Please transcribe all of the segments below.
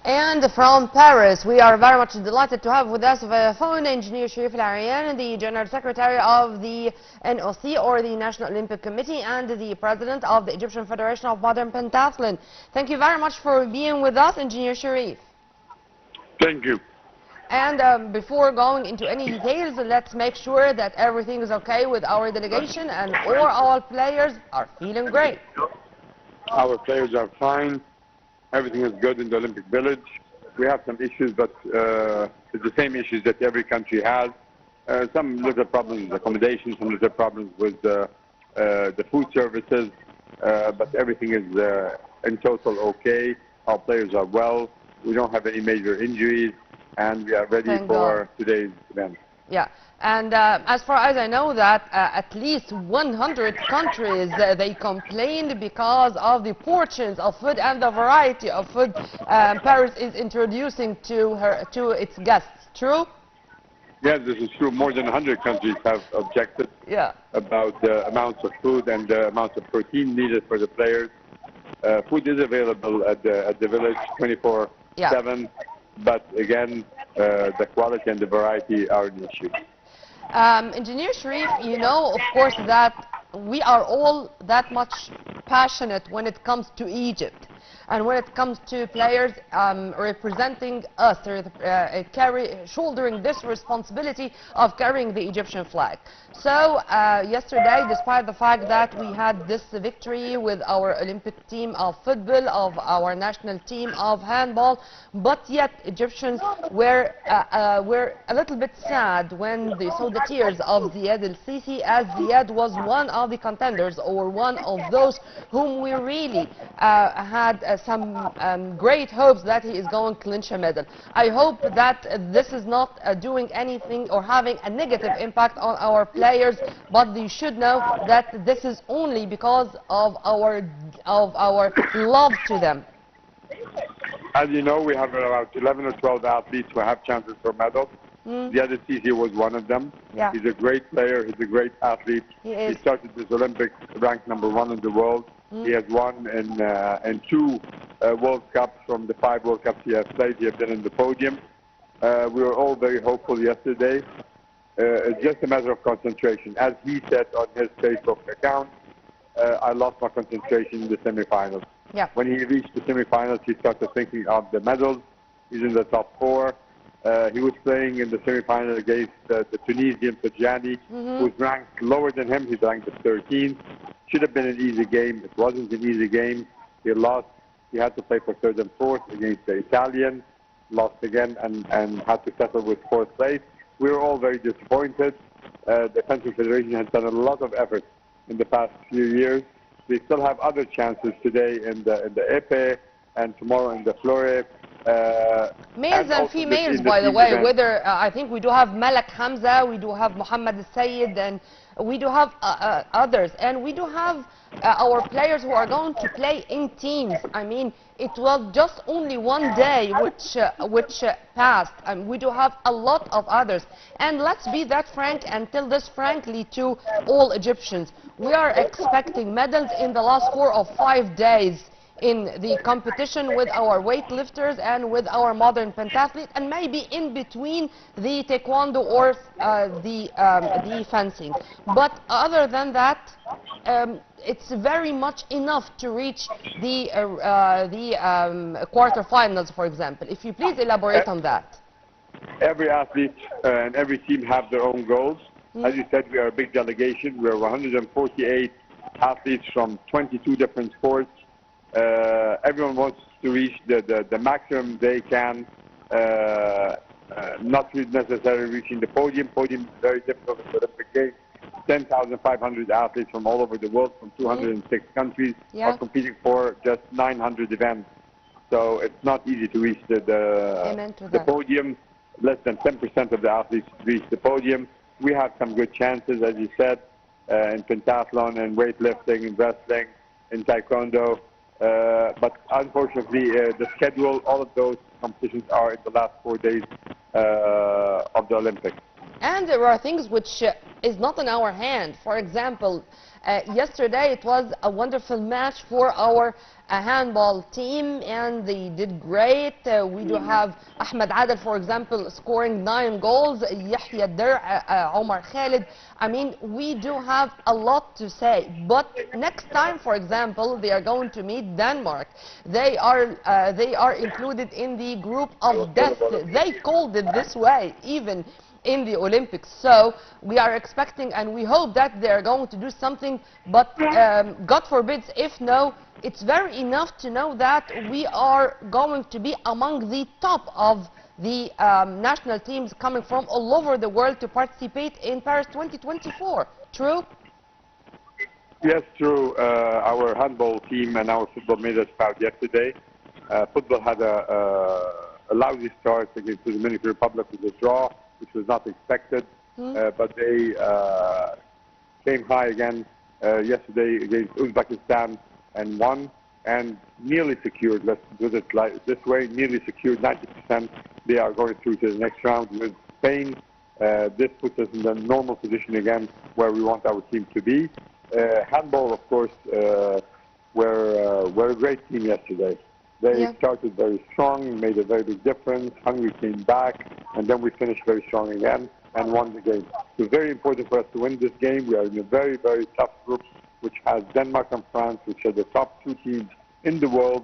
And from Paris, we are very much delighted to have with us via phone engineer Sherif, the General Secretary of the NOC, or the National Olympic Committee, and the President of the Egyptian Federation of Modern Pentathlon. Thank you very much for being with us, Engineer Sherif. Thank you. And before going into any details, let's make sure that everything is okay with our delegation and all our players are feeling great. Our players are fine. Everything is good in the Olympic Village. We have some issues, but it's the same issues that every country has. Some little problems with accommodation, some little problems with the food services, but everything is in total okay. Our players are well. We don't have any major injuries, and we are ready for today's event. Yeah, and as far as I know that at least 100 countries, they complained because of the portions of food and the variety of food Paris is introducing to its guests. True? Yes, this is true. More than 100 countries have objected about the amounts of food and the amounts of protein needed for the players. Food is available at the village 24/7, but again, the quality and the variety are an issue. Engineer Sherif, you know, of course, that we are all that much passionate when it comes to Egypt. And when it comes to players representing us, shouldering this responsibility of carrying the Egyptian flag. So yesterday, despite the fact that we had this victory with our Olympic team of football, of our national team of handball, but yet Egyptians were a little bit sad when they saw the tears of Ziad El-Sisi, as Ziad was one of the contenders, or one of those whom we really had some great hopes that he is going to clinch a medal. I hope that this is not doing anything or having a negative impact on our players, but they should know that this is only because of our love to them. As you know, we have about 11 or 12 athletes who have chances for medals. Ziad El-Sisi was one of them. Yeah. He's a great player. He's a great athlete. He started this Olympics ranked #1 in the world. He has won in 2 World Cups from the 5 World Cups he has played. He has been in the podium. We were all very hopeful yesterday. It's just a matter of concentration. As he said on his Facebook account, I lost my concentration in the semifinals. Yeah. When he reached the semifinals, he started thinking of the medals. He's in the top 4. He was playing in the semifinal against the Tunisian Tajani, who's ranked lower than him. He's ranked 13th. Should have been an easy game. It wasn't an easy game. He lost. He had to play for 3rd and 4th against the Italian. Lost again and had to settle with 4th place. We were all very disappointed. The Fencing Federation has done a lot of effort in the past few years. They still have other chances today in the Épée and tomorrow in the Fleuret. Males and females, by the way, whether I think we do have Malak Hamza, we do have Muhammad Al-Sayed, and we do have others, and we do have our players who are going to play in teams. I mean, it was just only one day which passed, and we do have a lot of others. And let's be that frank and tell this frankly to all Egyptians. We are expecting medals in the last 4 or 5 days in the competition with our weightlifters and with our modern pentathlete, and maybe in between the taekwondo or the fencing. But other than that, it's very much enough to reach the quarterfinals, for example. If you please elaborate on that. Every athlete and every team have their own goals. As you said, we are a big delegation. We are 148 athletes from 22 different sports. Everyone wants to reach the maximum they can, not necessarily reaching the podium. Podium is very difficult in the Olympic Games. 10,500 athletes from all over the world, from 206 countries, are competing for just 900 events. So it's not easy to reach the podium. Less than 10% of the athletes reach the podium. We have some good chances, as you said, in pentathlon and weightlifting and wrestling, in taekwondo. But unfortunately, the schedule, all of those competitions are in the last 4 days of the Olympics. And there are things which is not in our hand. For example, Yesterday it was a wonderful match for our handball team, and they did great. We do have Ahmed Adel, for example, scoring 9 goals, Yahya Dar, Omar Khalid. I mean, we do have a lot to say, but next time, for example, they are going to meet Denmark. They are included in the group of death. They called it this way, even in the Olympics. So we are expecting and we hope that they are going to do something, but God forbids if no, it's very enough to know that we are going to be among the top of the national teams coming from all over the world to participate in Paris 2024. True? Yes, true. Our handball team and our football made us proud yesterday. Football had a lousy start against the Dominican Republic with a draw, which was not expected, but they came high again yesterday against Uzbekistan and won, and nearly secured, let's put it like this way, nearly secured 90%. They are going through to the next round with Spain. This puts us in the normal position again where we want our team to be. Handball, of course, were a great team yesterday. They started very strong, made a very big difference. Hungary came back, and then we finished very strong again and won the game. So very important for us to win this game. We are in a very, very tough group, which has Denmark and France, which are the top 2 teams in the world.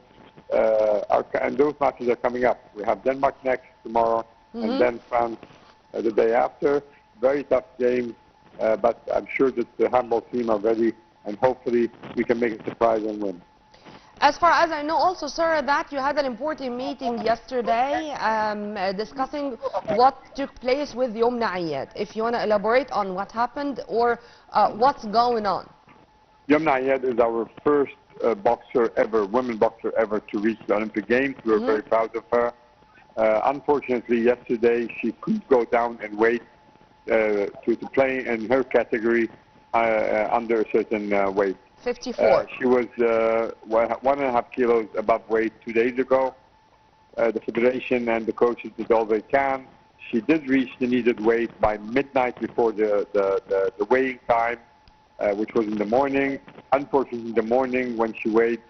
And those matches are coming up. We have Denmark next tomorrow, and then France the day after. Very tough games, but I'm sure that the handball team are ready, and hopefully we can make a surprise and win. As far as I know also, sir, that you had an important meeting yesterday discussing what took place with Yomna Ayad. If you want to elaborate on what happened or what's going on. Yomna Ayad is our first boxer ever, women boxer ever to reach the Olympic Games. We're very proud of her. Unfortunately, yesterday she couldn't go down in weight to play in her category under a certain weight. 54. She was 1.5 kilos above weight 2 days ago. The federation and the coaches did all they can. She did reach the needed weight by midnight before the weighing time, which was in the morning. Unfortunately, in the morning when she weighed,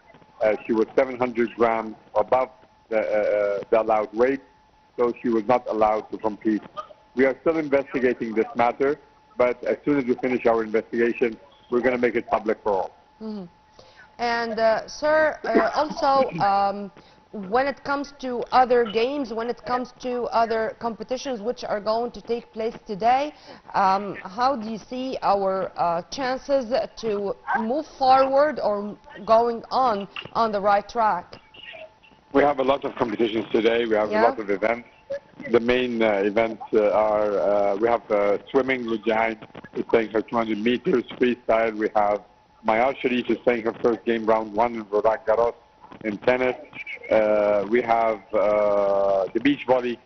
she was 700 grams above the allowed weight, so she was not allowed to compete. We are still investigating this matter, but as soon as we finish our investigation, we're going to make it public for all. And sir, also when it comes to other games, when it comes to other competitions which are going to take place today, how do you see our chances to move forward or going on the right track? We have a lot of competitions today. We have a lot of events. The main events are, we have swimming with Jahan, is playing her 200 meters freestyle. We have Sherif is playing her first game, round 1 in Roland Garros in tennis. We have the beach volley.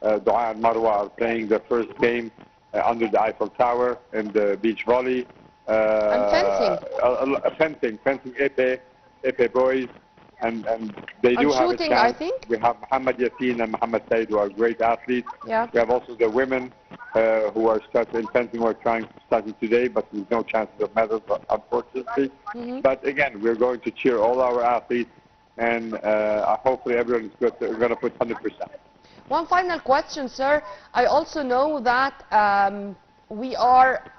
Dua and Marwa are playing their first game under the Eiffel Tower in the beach volley. And fencing. Fencing épée boys. And they do have shooting, a chance. I think. We have Muhammad Yassin and Muhammad Said, who are great athletes. Yeah. We have also the women who are starting fencing. We're starting today, but with no chances of medals, unfortunately. But again, we're going to cheer all our athletes, and hopefully everyone is going to put 100%. One final question, sir. I also know that we are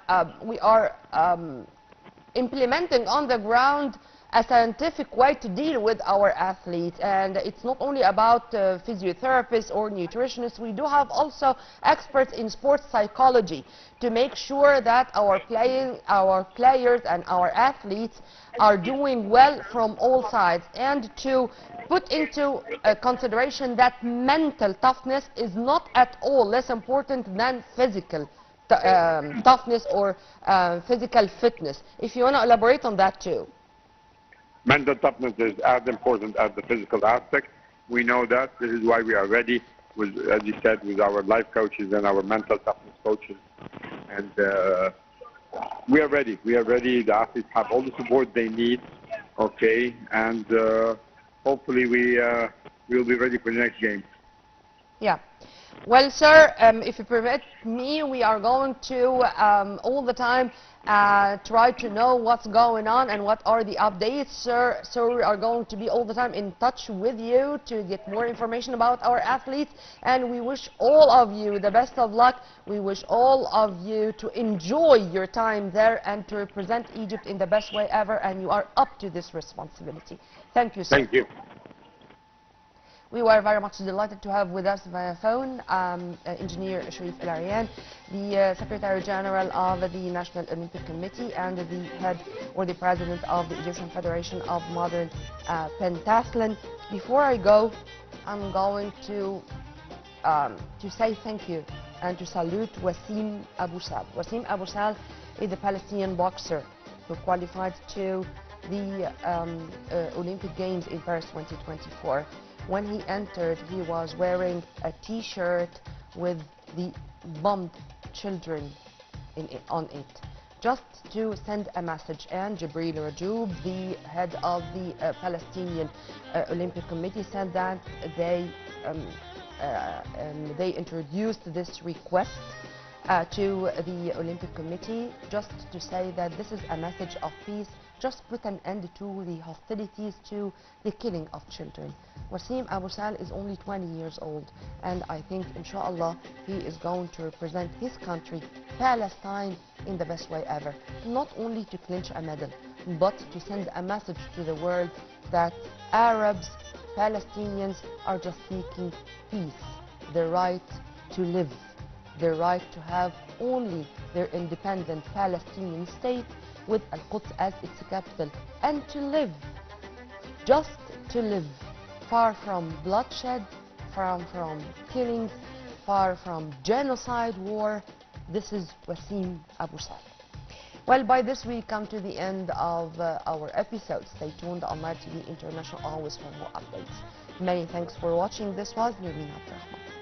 implementing on the ground a scientific way to deal with our athletes, and it's not only about physiotherapists or nutritionists. We do have also experts in sports psychology to make sure that our players and our athletes are doing well from all sides, and to put into consideration that mental toughness is not at all less important than physical toughness or physical fitness. If you want to elaborate on that too. Mental toughness is as important as the physical aspect. We know that. This is why we are ready, with, as you said, with our life coaches and our mental toughness coaches. And we are ready. We are ready. The athletes have all the support they need. Okay, and hopefully we will be ready for the next game. Yeah. Well, sir, if you permit me, we are going to all the time try to know what's going on and what are the updates, sir. So we are going to be all the time in touch with you to get more information about our athletes, and we wish all of you the best of luck. We wish all of you to enjoy your time there and to represent Egypt in the best way ever, and you are up to this responsibility. Thank you, sir. Thank you. We were very much delighted to have with us via phone Engineer Sherif Eryan, the Secretary General of the National Olympic Committee and the head or the president of the Egyptian Federation of Modern Pentathlon. Before I go, I'm going to say thank you and to salute Wasim Abu Sal. Wasim Abu Sal is a Palestinian boxer who qualified to the Olympic Games in Paris 2024. When he entered, he was wearing a T-shirt with the bombed children on it, just to send a message. And Jibril Rajoub, the head of the Palestinian Olympic Committee, said that they introduced this request to the Olympic Committee just to say that this is a message of peace. Just put an end to the hostilities, to the killing of children. Wasim Abu Sal is only 20 years old, and I think, inshallah, he is going to represent his country, Palestine, in the best way ever. Not only to clinch a medal, but to send a message to the world that Arabs, Palestinians are just seeking peace, the right to live, the right to have only their independent Palestinian state with Al-Quds as its capital, and to live, just to live, far from bloodshed, far from killings, far from genocide, war. This is Wasim Abu Sal. Well, by this we come to the end of our episode. Stay tuned on Live TV International always for more updates. Many thanks for watching. This was Nureen Abdurrahman.